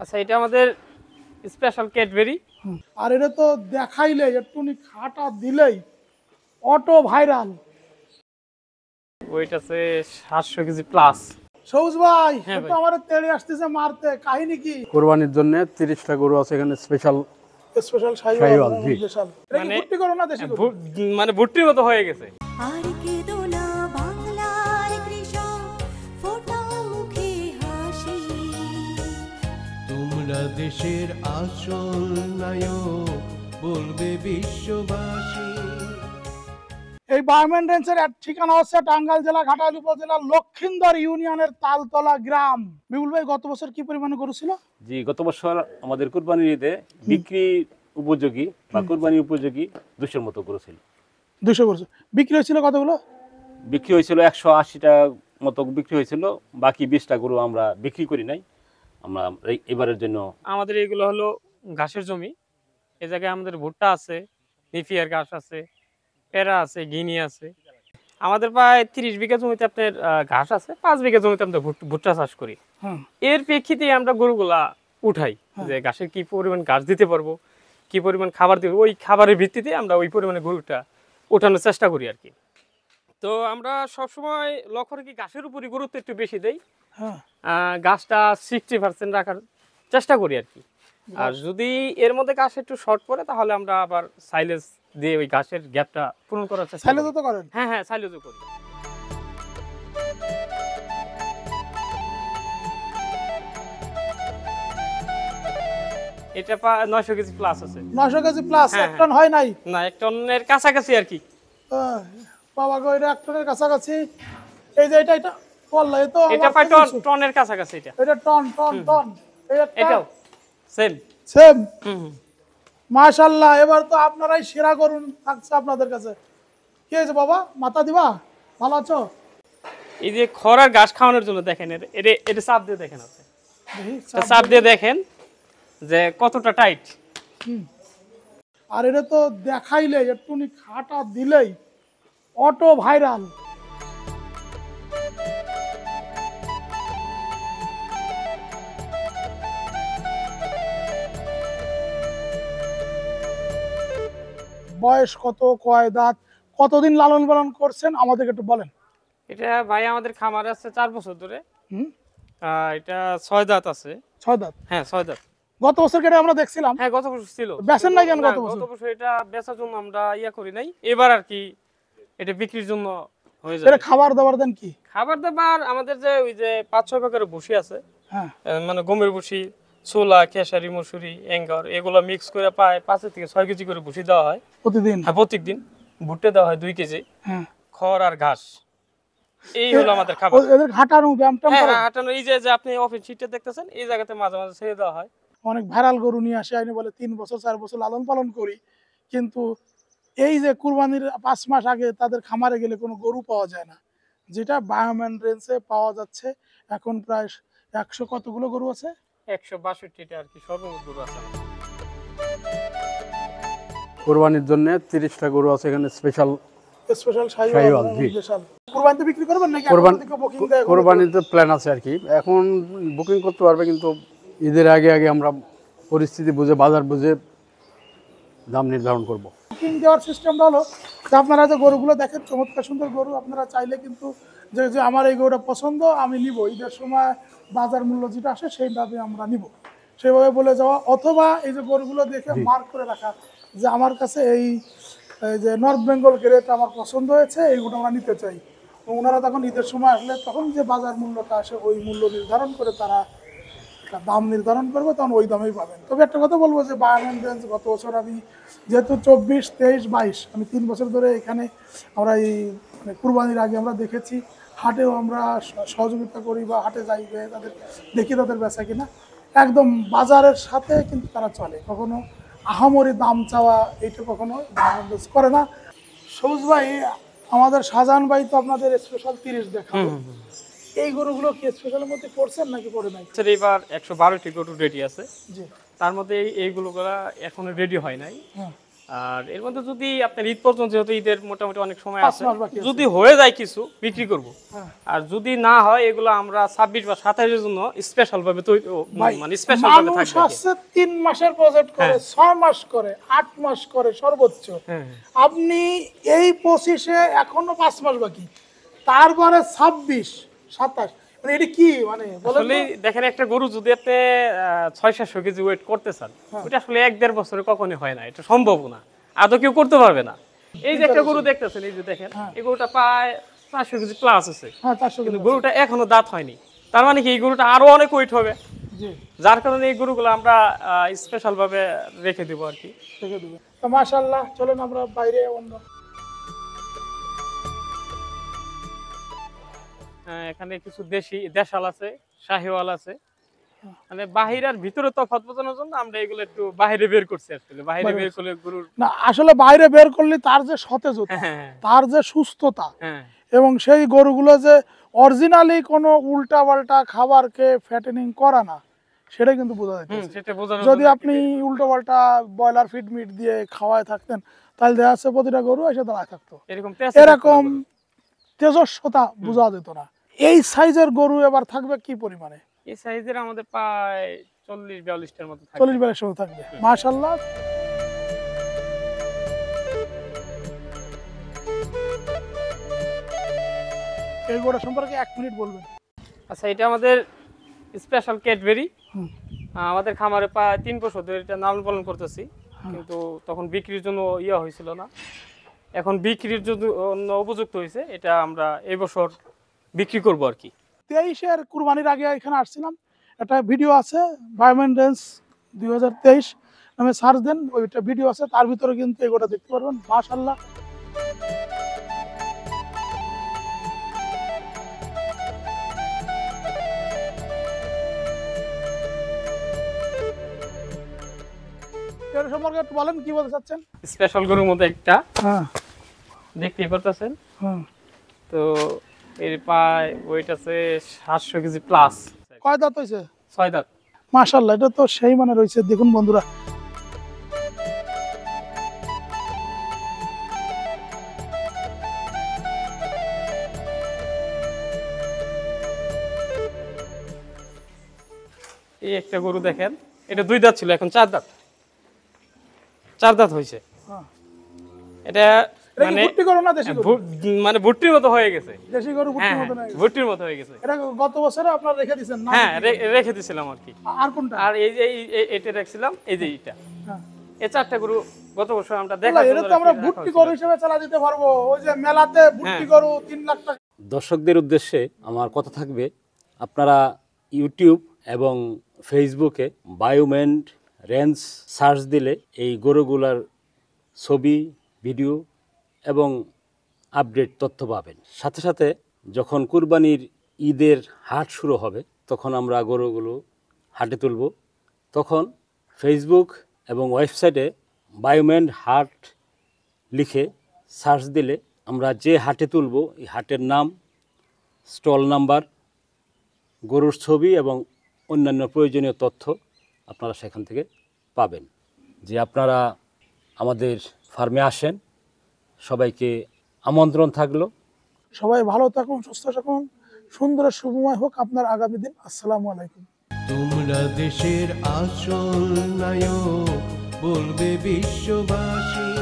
আচ্ছা, এটা আমাদের স্পেশাল ক্যাডবেরি। আর এটা তো দেখাইলে একটুনি খাটা দিলেই অটো ভাইরাল। ওয়েট আছে 700 কেজি প্লাস। সবুজ ভাই হ্যাঁ একটু ভাই। আমার তেড়ে আসতেছে মারতে, কাহিনী কি? কোরবানির জন্য 30টা গরু আছে এখানে স্পেশাল স্পেশাল শাহিওয়াল, জি। স্পেশাল। এটা কি মানে ভুট্টি করো না দেশি গরু? মানে ভুট্টির মতো হয়ে গেছে। আর কেঁদো না বাংলার কৃষক, ফোটাও মুখে হাসি। তোমরা দেশের আসল নায়ক, বলবে বিশ্ববাসী। এই বায়োমেন রেঞ্জের এক ঠিকানা হচ্ছে টাঙ্গাইল জেলা ঘাটাইল উপজেলার লক্ষিন্দর ইউনিয়নের তালতলা গ্রাম। বিপুল ভাই, গত বছর কি পরিমাণে গরু ছিল? জি, গত বছর আমাদের কুরবানির ঈদে বিক্রি উপযোগী বা কুরবানি উপযোগী 200-র মতো গরু ছিল। 200 গরু বিক্রি হয়েছিল। কতগুলো বিক্রি হয়েছিল? 180টা মতো বিক্রি হয়েছিল। বাকি 20টা গরু আমরা বিক্রি করি নাই। আমরা এবারের জন্য আমাদের এগুলো হলো ঘাসের জমি। এই জায়গায় আমাদের ভুট্টা আছে, নিফিয়ার ঘাস আছে, পেরা আছে, গিনি আছে। আমাদের প্রায় 30 বিঘা জমিতে আপনার ঘাস আছে, 5 বিঘা জমিতে আমরা ভুট্টা চাষ করি। এর প্রেক্ষিতে আমরা গরুগুলা উঠাই যে ঘাসের কি পরিমাণ ঘাস দিতে পারবো, কি পরিমাণ খাবার দিব, ওই খাবারের ভিত্তিতে আমরা ওই পরিমাণে গরুটা ওঠানোর চেষ্টা করি আর কি। তো আমরা সবসময় লক্ষ্য রাখি ঘাসের উপরই গুরুত্ব একটু বেশি দেই। ঘাসটা 60% রাখার চেষ্টা করি আর কি। আর যদি এর মধ্যে ঘাস একটু শর্ট পড়ে তাহলে আমরা আবার সাইলেজ দিয়ে ওই ঘাসের গ্যাপটা পূরণ করার চেষ্টা করি। সাইলেজও তো করেন? হ্যাঁ হ্যাঁ, সাইলেজও করি। এটা 900 কেজি প্লাস আছে। 900 কেজি প্লাস? হ্যাঁ, এক টন হয় নাই? না, 1 টনের কাছাকাছি আর কি। বাবা গো, এটা 1 টনের কাছাকাছি। এই যে এটা বললা, এ তো এটা প্রায় টনের কাছাকাছি। এটা টন টন টন। এটাও সেম সেম। মাশাআল্লাহ, এবার তো আপনারাই সেরা করুন থাকছে আপনাদের কাছে। কি হয়েছে বাবা, মাথা দিবা? ভালো আছো? এই যে খড় আর ঘাস খাওয়ানোর জন্য দেখেন, এটা চাপ দিয়ে দেখেন, আছে চাপ দিয়ে দেখেন যে কতটা টাইট। আর এটা তো দেখাইলে একটুনি খাটা দিলেই অটো ভাইরাল। বয়স কত, কয় দাঁত, কতদিন লালন পালন করছেন আমাদেরকে একটু বলেন। এটা ভাই আমাদের খামারে আছে 4 বছর ধরে। এটা 6 দাঁত আছে। 6 দাঁত? হ্যাঁ, 6 দাঁত। গত বছর কেটে আমরা দেখছিলাম। হ্যাঁ, গত বছর ছিল। বেচেন নাই কেন গত বছর? গত বছর এটা বেচার জন্য আমরা করি নাই। এবার আর কি এটা বিক্রির জন্য হয়ে এটা যাবে। খাবার দাবার দেন কি? খাবার দাবার আমাদের যে ওই যে 5-6 প্রকারের ভুসি আছে। হ্যাঁ, মানে গমের ভুসি, ছোলা, খেসারি, মসুরি, এঙ্গর, এগুলো মিক্স করে প্রায় 5 থেকে 6 কেজি করে ভুসি দেওয়া হয় প্রতিদিন? হ্যাঁ, প্রত্যেকদিন। ভুট্টা দেওয়া হয় 2 কেজি। হ্যাঁ, খড় আর ঘাস, এই হলো আমাদের খাবার। এদের হাঁটানো ব্যায়াম ট্যায়াম হ্যাঁ করেন? হ্যাঁ, হাঁটানো। এই যে আপনি অফিস সিটে দেখতেছেন, এই জায়গাতে মাঝে মাঝে ছেড়ে দেওয়া হয়। অনেক ভাইরাল গরু নিয়ে আসে, আইনি বলে 3 বছর 4 বছর লালন পালন করি, কিন্তু এই যে কুরবানির 5 মাস আগে তাদের খামারে গেলে কোনো গরু পাওয়া যায় না, যেটা বায়োমেন রেঞ্জে পাওয়া যাচ্ছে। এখন প্রায় 100 কতগুলো গরু আছে? 162টা আর কি সর্বমোট গরু আছে। কোরবানির জন্য 30টা গরু আছে এখানে স্পেশাল স্পেশাল শাহিওয়াল, জি। স্পেশাল। কুরবানিতে বিক্রি করবেন নাকি বুকিং দেয়? কোরবানিতে প্ল্যান আছে আর কি। এখন বুকিং করতে পারবে, কিন্তু ঈদের আগে আগে আমরা পরিস্থিতি বুঝে, বাজার বুঝে দাম নির্ধারণ করব। বুকিং দেওয়ার সিস্টেমটা হলো যে আপনারা যে গরুগুলো দেখেন, চমৎকার সুন্দর গরু, আপনারা চাইলে কিন্তু যে আমার এই গরুটা পছন্দ, আমি নিব, ঈদের সময় বাজার মূল্য যেটা আসে সেইভাবে আমরা নিব, সেইভাবে বলে যাওয়া। অথবা এই যে গরুগুলো দেখে মার্ক করে রাখা যে আমার কাছে এই যে নর্থ বেঙ্গল গ্রেড আমার পছন্দ হয়েছে, এইগুলো আমরা নিতে চাই। ওনারা তখন ঈদের সময় আসলে তখন যে বাজার মূল্যটা আসে ওই মূল্য নির্ধারণ করে তারা দাম নির্ধারণ করবে, তখন ওই দামেই পাবেন। তবে একটা কথা বলবো যে বায়োমেন রেঞ্জ গত বছর আমি যেহেতু 24, 23, 22 আমি 3 বছর ধরে এখানে আমরা এই মানে কুরবানির আগে আমরা দেখেছি, হাটেও আমরা সহযোগিতা করি বা হাটে যাই, তাদের দেখি তাদের বেচা কিনা একদম বাজারের সাথে কিন্তু তারা চলে, কখনো আহামরি দাম চাওয়া এইটা কখনো বায়োমেন রেঞ্জ করে না। সবুজ ভাই, আমাদের শাহজাহান ভাই তো আপনাদের স্পেশাল 30 দেখাবো, এই গরুগুলো কি স্পেশালের মধ্যে পড়ছেন নাকি পড়ে নাই? স্যার, এবার 112টি গরু রেডি আছে। জি। তার মধ্যে এইগুলো এখনো রেডি হয় নাই। আর এর মধ্যে যদি আপনার ঈদ পর্যন্ত, যেহেতু ঈদের মোটামুটি অনেক সময় 5 আছে, মাস বাকি আছে। যদি হয়ে যায় কিছু বিক্রি করব। হ্যাঁ। আর যদি না হয় এগুলো আমরা 26 বা 27 এর জন্য স্পেশাল ভাবে ভাই, মানে স্পেশাল ভাবে মানুষ থাকবে আর কি। আছে 3 মাসের প্রজেক্ট করে, হ্যাঁ। 6 মাস করে, 8 মাস করে সর্বোচ্চ। হ্যাঁ। আপনি এই 25-এ এখনো 5 মাস বাকি, তারপরে 26, 27, মানে এটা কি মানে বলেন আসলে তো? দেখেন একটা গরু যদি আপনি 600-700 কেজি ওয়েট করতে চান, ওটা আসলে 1-1.5 বছরে কখনোই হয় না, এটা সম্ভব না, আদৌ কেউ করতে পারবে না। এই যে একটা গরু দেখতেছেন, এই যে দেখেন, এই গরুটা প্রায় 400 কেজি প্লাস আছে, হ্যাঁ 400 কিন্তু কিলো। গরুটা এখনো দাঁত হয়নি। তার মানে কি এই গরুটা আরো অনেক ওয়েট হবে, জি, যার কারণে এই গরুগুলো আমরা স্পেশাল ভাবে রেখে দিব আর কি। রেখে দিবেন। তো মাশাআল্লাহ, চলেন আমরা বাইরে অন্য। এখানে কিছু দেশাল আছে, শাহিওয়াল আছে, মানে বাহির আর ভিতরে তফাৎ বোঝানোর জন্য আমরা এগুলো একটু বাইরে বের করছি। আসলে বাইরে বের করলে গরুর না, আসলে বাইরে বের করলে তার যে সতেজতা, হ্যাঁ তার যে সুস্থতা, হ্যাঁ এবং সেই গরুগুলো যে অরিজিনালি কোনো উল্টা পাল্টা খাবারকে ফ্যাটেনিং করা না, সেটা কিন্তু বোঝা যাচ্ছে। সেটা বোঝানোর যদি জন্য আপনি উল্টো পাল্টা ব্রয়লার ফিড মিট দিয়ে খাওয়ায় থাকতেন, তাহলে দেখা যাচ্ছে প্রতিটা গরু এসে দাঁড়ায় থাকতো, এরকম এরকম তেজস্বতা বোঝা যেত না। এই সাইজের গরু এবার থাকবে কি পরিমাণে? এই সাইজের আমাদের প্রায় 40-42টার মতো থাকে। 40-42 মতো থাকবে, মাশাআল্লাহ। এই গরু সম্পর্কে 1 মিনিট বলবেন। আচ্ছা, এটা আমাদের স্পেশাল ক্যাডবেরি। হুম। আমাদের খামারে প্রায় 3 বছর ধরে এটা লালন পালন করতেছি, কিন্তু তখন বিক্রির জন্য হয়েছিল না, এখন বিক্রির জন্য উপযুক্ত হয়েছে। এটা আমরা এই বছর বিক্রি করব আর কি। 23-এর কুরবানির আগে এখানে আসছিলাম, একটা ভিডিও আছে, বায়োমেন্টেন্স 2023 নামে সার্চ দেন, ওইটা ভিডিও আছে, তার ভিতরে কিন্তু এগুলো দেখতে পারবেন। মাশাআল্লাহ। এর সম্পর্কে একটু বলেন, কি বলতে চাচ্ছেন? স্পেশাল গরুর মধ্যে একটা হ্যাঁ দেখতেই পারতেছেন, হ্যাঁ। তো এর প্রায় ওয়েট আছে 700 কেজি প্লাস। কয় দাঁত হয়েছে? 6 দাঁত। মাশাআল্লাহ, এটা তো সেই মানে রয়েছে। দেখুন বন্ধুরা, এই একটা গরু দেখেন, এটা 2 দাঁত ছিল, এখন 4 দাঁত, 4 দাঁত হয়েছে। হ্যাঁ। এটা এটা কি মানে ভুট্টি গরু না দেশি গরু? মানে ভুট্টির মতো হয়ে গেছে। দেশি গরু ভুট্টির হ্যাঁ মতো না? ভুট্টির মতো হয়ে গেছে। এটা গত বছরে আপনারা রেখে দিয়েছেন না? হ্যাঁ রেখে দিয়েছিলাম আর কি। আর কোনটা? আর এই যে এটা রাখছিলাম, এই যে এইটা, হ্যাঁ। এই 4টা গরু গত বছর আমরা আল্লাহ, এটা তো আমরা ভুট্টি গরু হিসেবে চালা দিতে পারবো। ওই যে মেলাতে ভুট্টি গরু 3 লাখ টাকা। দর্শকদের উদ্দেশ্যে আমার কথা থাকবে, আপনারা ইউটিউব এবং ফেসবুকে বায়োমেন্ট রেঞ্জ সার্চ দিলে এই গরুগুলার ছবি, ভিডিও এবং আপডেট তথ্য পাবেন। সাথে সাথে যখন কুরবানির ঈদের হাট শুরু হবে, তখন আমরা গরুগুলো হাটে তুলব। তখন ফেসবুক এবং ওয়েবসাইটে বায়োমেন্ট হাট লিখে সার্চ দিলে আমরা যে হাটে তুলব, এই হাটের নাম, স্টল নাম্বার, গরুর ছবি এবং অন্যান্য প্রয়োজনীয় তথ্য আপনারা সেখান থেকে পাবেন। যে আপনারা আমাদের ফার্মে আসেন, সবাইকে আমন্ত্রণ থাকলো। সবাই ভালো থাকুন, সুস্থ থাকুন, সুন্দর শুভময় হোক আপনার আগামী দিন। আসসালামু আলাইকুম। তোমরা দেশের আসল নায়ক, বলবে বিশ্ববাসী।